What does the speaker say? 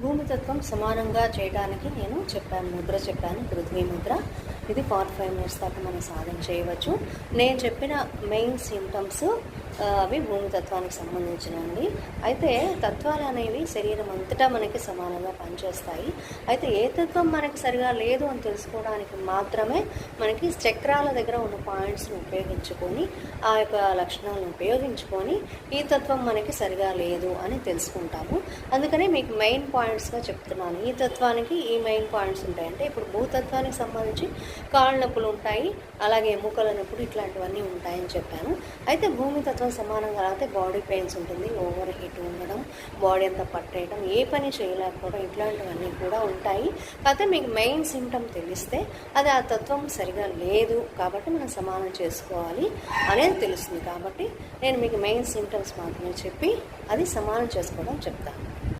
భూమితత్వం సమానంగా చేయడానికి నేను చెప్పాను, ముద్ర చెప్పాను, పృథ్వీ ముద్ర. ఇది 45 మినిట్స్ దాకా మనం సాధన చేయవచ్చు. నేను చెప్పిన మెయిన్ సిమ్టమ్స్ అవి భూమితత్వానికి సంబంధించినవి. అయితే తత్వాలు అనేవి శరీరం అంతటా మనకి సమానంగా పనిచేస్తాయి. అయితే ఏ తత్వం మనకి సరిగా లేదు అని తెలుసుకోవడానికి మాత్రమే మనకి చక్రాల దగ్గర ఉన్న పాయింట్స్ని ఉపయోగించుకొని, ఆ యొక్క లక్షణాలను ఉపయోగించుకొని ఈ తత్వం మనకి సరిగా లేదు అని తెలుసుకుంటాము. అందుకనే మీకు మెయిన్ పాయింట్స్గా చెప్తున్నాను. ఈ తత్వానికి ఈ మెయిన్ పాయింట్స్ ఉంటాయి. అంటే ఇప్పుడు భూతత్వానికి సంబంధించి కాళ్ళ నొప్పులు ఉంటాయి, అలాగే ఎముకల నొప్పులు, ఇట్లాంటివన్నీ ఉంటాయని చెప్పాను. అయితే భూమితత్వం సమానంగా అయితే బాడీ పెయిన్స్ ఉంటుంది, ఓవర్ హీట్ ఉండడం, బాడీ అంతా పట్టేయడం, ఏ పని చేయలేకపోవడం, ఇట్లాంటివన్నీ కూడా ఉంటాయి. కాకపోతే మీకు మెయిన్ సిమ్టమ్ తెలిస్తే అది ఆ తత్వం సరిగా లేదు కాబట్టి మనం సమానం చేసుకోవాలి అనేది తెలుస్తుంది. కాబట్టి నేను మీకు మెయిన్ సిమ్టమ్స్ మాత్రమే చెప్పి అది సమానం చేసుకోవడం చెప్తాను.